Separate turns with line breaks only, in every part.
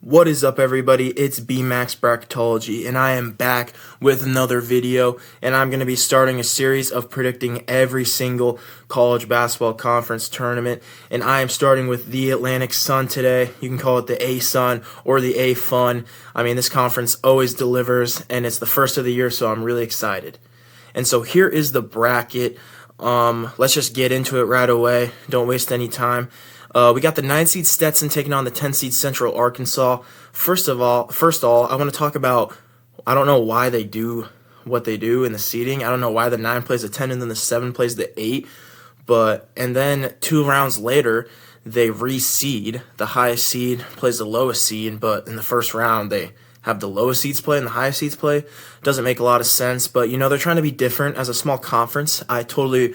What is up, everybody? It's B-Max Bracketology, and I am back with another video, and I'm going to be starting a series of predicting every single college basketball conference tournament, and I am starting with the Atlantic Sun today. You can call it the ASUN or the A-Fun. I mean, this conference always delivers, and it's the first of the year, so I'm really excited. And so here is the bracket. Let's just get into it right away. Don't waste any time. We got the 9 seed Stetson taking on the 10 seed Central Arkansas. First, I want to talk about, I don't know why they do what they do in the seeding. I don't know why the 9 plays the 10 and then the 7 plays the 8. And then 2 rounds later, they reseed. The highest seed plays the lowest seed, but in the first round, they have the lowest seeds play and the highest seeds play. Doesn't make a lot of sense, but they're trying to be different as a small conference. I totally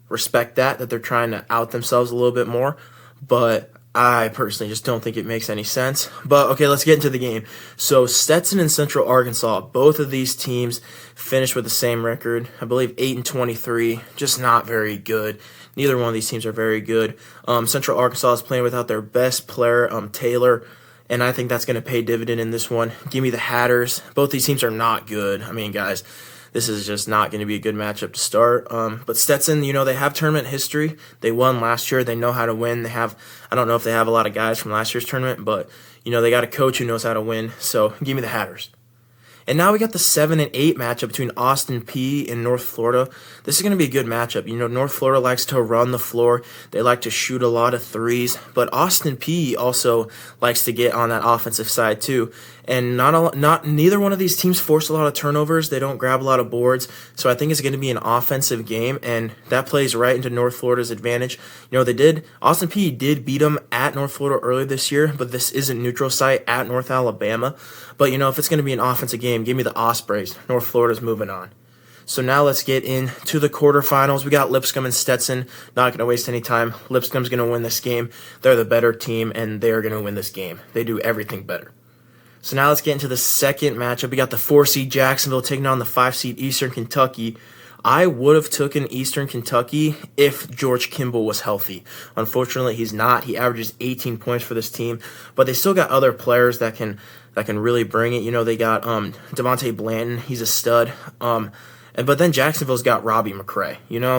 respect that they're trying to out themselves a little bit more, but I personally just don't think it makes any sense. But okay, let's get into the game. So Stetson and Central Arkansas, both of these teams finished with the same record. I believe 8-23, just not very good. Neither one of these teams are very good. Central Arkansas is playing without their best player, Taylor, and I think that's going to pay dividend in this one. Give me the Hatters. Both these teams are not good. I mean, guys, this is just not going to be a good matchup to start. But Stetson, they have tournament history. They won last year. They know how to win. I don't know if they have a lot of guys from last year's tournament, but, they got a coach who knows how to win. So give me the Hatters. And now we got the 7 and 8 matchup between Austin Peay and North Florida. This is going to be a good matchup. North Florida likes to run the floor. They like to shoot a lot of threes. But Austin Peay also likes to get on that offensive side too. And neither one of these teams force a lot of turnovers. They don't grab a lot of boards. So I think it's going to be an offensive game, and that plays right into North Florida's advantage. Austin Peay did beat them at North Florida earlier this year, but this isn't neutral site at North Alabama. But if it's going to be an offensive game, give me the Ospreys. North Florida's moving on. So now let's get into the quarterfinals. We got Lipscomb and Stetson. Not going to waste any time. Lipscomb's going to win this game. They're the better team, and they're going to win this game. They do everything better. So now let's get into the second matchup. We got the 4 seed Jacksonville taking on the 5 seed Eastern Kentucky. I would have taken Eastern Kentucky if George Kimball was healthy. Unfortunately, he's not. He averages 18 points for this team, but they still got other players that can really bring it. They got Devontae Blanton. He's a stud. But then Jacksonville's got Robbie McCray.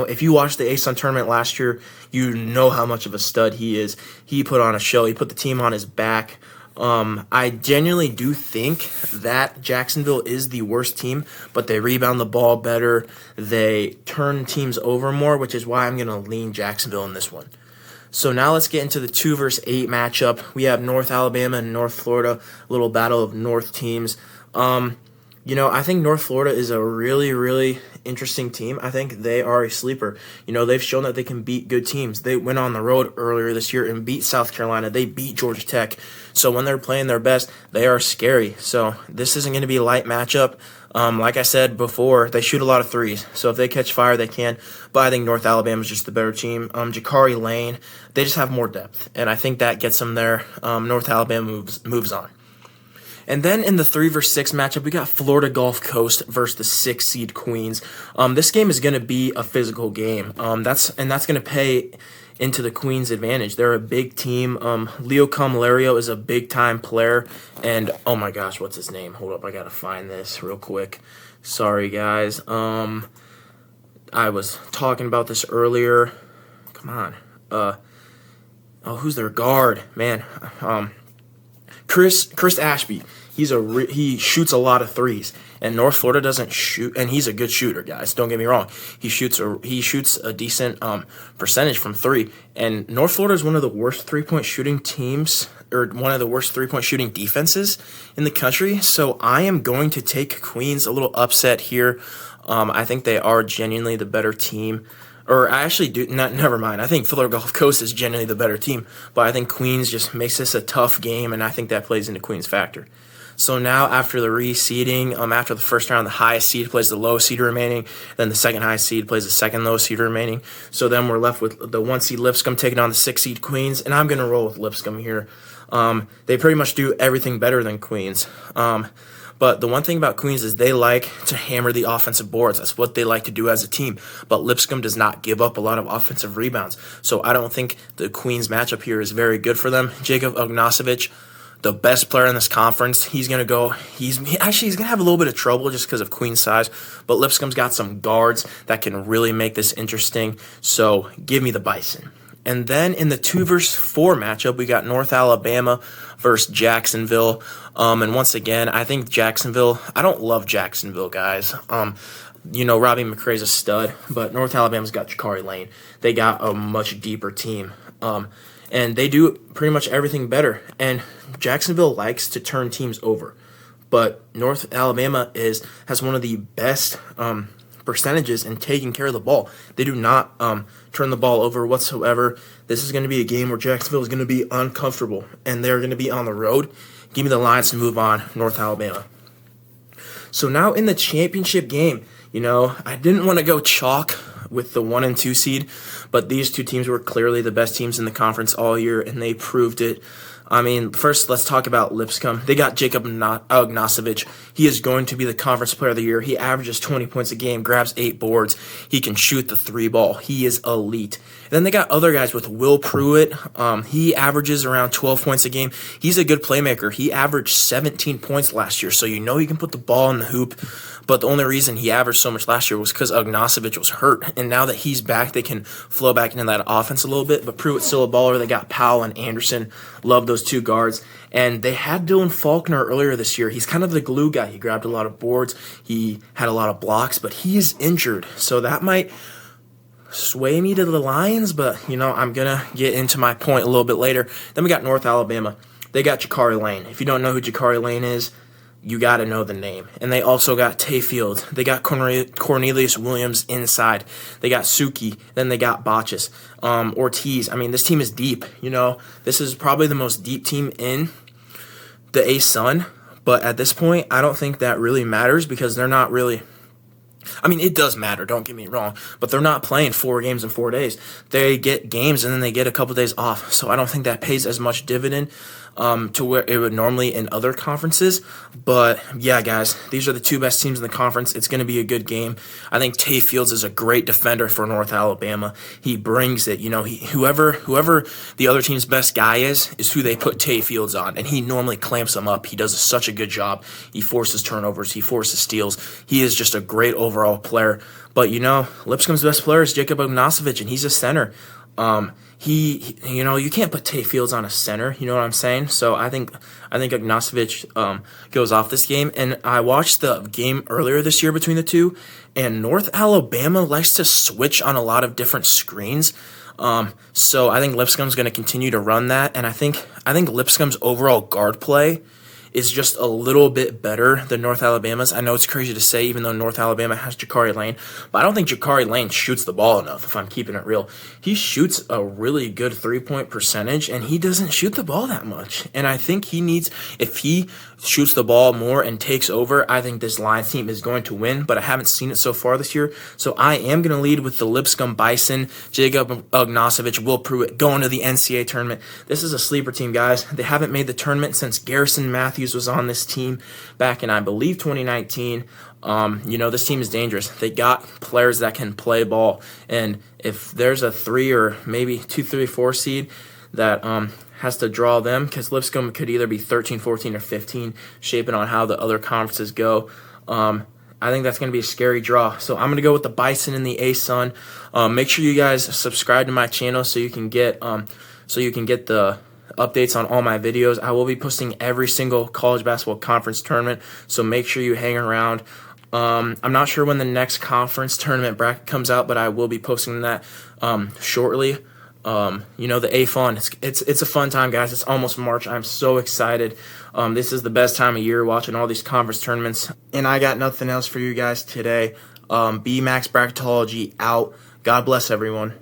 If you watched the ASUN tournament last year, you know how much of a stud he is. He put on a show. He put the team on his back. I genuinely do think that Jacksonville is the worst team, but they rebound the ball better. They turn teams over more, which is why I'm going to lean Jacksonville in this one. So now let's get into the 2 versus 8 matchup. We have North Alabama and North Florida, a little battle of North teams. I think North Florida is a really, really interesting team. I think they are a sleeper. They've shown that they can beat good teams. They went on the road earlier this year and beat South Carolina. They beat Georgia Tech. So when they're playing their best, they are scary. So this isn't going to be a light matchup. Like I said before, they shoot a lot of threes. So if they catch fire, they can. But I think North Alabama is just the better team. Jakari Lane, they just have more depth. And I think that gets them there. North Alabama moves on. And then in the 3 versus 6 matchup, we got Florida Gulf Coast versus the 6 seed Queens. This game is going to be a physical game. That's going to pay into the Queens' advantage. They're a big team. Leo Camalerio is a big-time player. And, oh my gosh, what's his name? Hold up, I got to find this real quick. Sorry, guys. I was talking about this earlier. Come on. Who's their guard? Man. Chris Ashby. He shoots a lot of threes, and North Florida doesn't shoot, and he's a good shooter, guys. Don't get me wrong. He shoots a decent percentage from 3, and North Florida is one of the worst 3-point shooting teams, or one of the worst 3-point shooting defenses in the country. So I am going to take Queens, a little upset here. I think they are genuinely the better team. Or I actually do not. Never mind. I think Florida Gulf Coast is generally the better team, but I think Queens just makes this a tough game, and I think that plays into Queens' factor. So now after the reseeding, after the first round, the highest seed plays the lowest seed remaining. Then the second highest seed plays the second lowest seed remaining. So then we're left with the 1 seed Lipscomb taking on the 6 seed Queens, and I'm gonna roll with Lipscomb here. They pretty much do everything better than Queens. But the one thing about Queens is they like to hammer the offensive boards. That's what they like to do as a team. But Lipscomb does not give up a lot of offensive rebounds. So I don't think the Queens matchup here is very good for them. Jacob Ognacevic the best player in this conference. He's going to have a little bit of trouble just because of Queen's size, but Lipscomb's got some guards that can really make this interesting. So give me the Bison. And then in the 2-4 matchup, we got North Alabama versus Jacksonville. And once again, I think I don't love Jacksonville, guys. Robbie McCray's a stud, but North Alabama's got Jakari Lane. They got a much deeper team. And they do pretty much everything better. And Jacksonville likes to turn teams over. But North Alabama has one of the best percentages in taking care of the ball. They do not turn the ball over whatsoever. This is going to be a game where Jacksonville is going to be uncomfortable, and they're going to be on the road. Give me the Lions to move on, North Alabama. So now in the championship game, I didn't want to go chalk with the 1 and 2 seed, but these two teams were clearly the best teams in the conference all year, and they proved it. First, let's talk about Lipscomb. They got Jacob Ognosevich. He is going to be the conference player of the year. He averages 20 points a game, grabs 8 boards. He can shoot the 3 ball. He is elite. And then they got other guys with Will Pruitt. He averages around 12 points a game. He's a good playmaker. He averaged 17 points last year, so he can put the ball in the hoop. But the only reason he averaged so much last year was because Ognosevich was hurt. And now that he's back, they can flow back into that offense a little bit. But Pruitt's still a baller. They got Powell and Anderson. Love those 2 guards. And they had Dylan Faulkner earlier this year. He's kind of the glue guy. He grabbed a lot of boards. He had a lot of blocks, but he is injured. So that might sway me to the Lions, but, I'm going to get into my point a little bit later. Then we got North Alabama. They got Jakari Lane. If you don't know who Jakari Lane is, you got to know the name. And they also got Tay Field. They got Cornelius Williams inside. They got Suki. Then they got Botches. Ortiz. This team is deep. This is probably the most deep team in the ASUN. But at this point, I don't think that really matters because they're not really... it does matter, don't get me wrong, but they're not playing 4 games in 4 days. They get games and then they get a couple days off. So I don't think that pays as much dividend to where it would normally in other conferences. But yeah, guys, these are the 2 best teams in the conference. It's going to be a good game. I think Tay Fields is a great defender for North Alabama. He brings it. Whoever the other team's best guy is who they put Tay Fields on, and he normally clamps them up. He does such a good job. He forces turnovers. He forces steals. He is just a great overall player. But Lipscomb's best player is Jacob Ognosevich, and he's a center. You can't put Tay Fields on a center, you know what I'm saying? So I think Ognosevich goes off this game. And I watched the game earlier this year between the 2, and North Alabama likes to switch on a lot of different screens. So I think Lipscomb's going to continue to run that, and I think Lipscomb's overall guard play is just a little bit better than North Alabama's. I know it's crazy to say, even though North Alabama has Jakari Lane, but I don't think Jakari Lane shoots the ball enough, if I'm keeping it real. He shoots a really good 3-point percentage, and he doesn't shoot the ball that much. And I think if he shoots the ball more and takes over, I think this Lions team is going to win, but I haven't seen it so far this year. So I am going to lead with the Lipscomb Bison, Jacob Ognosevich, Will Pruitt, going to the NCAA Tournament. This is a sleeper team, guys. They haven't made the tournament since Garrison Matthews was on this team back in, I believe, 2019. This team is dangerous. They got players that can play ball, and if there's a 3 or maybe 2, 3, 4 seed that has to draw them, because Lipscomb could either be 13, 14, or 15, shaping on how the other conferences go. I think that's going to be a scary draw. So I'm going to go with the Bison and the ASUN. Make sure you guys subscribe to my channel so you can get the updates on all my videos. I will be posting every single college basketball conference tournament, so make sure you hang around. I'm not sure when the next conference tournament bracket comes out, but I will be posting that shortly. The ASUN, it's a fun time, guys. It's almost March. I'm so excited. This is the best time of year watching all these conference tournaments, and I got nothing else for you guys today. BMAX Bracketology out. God bless everyone.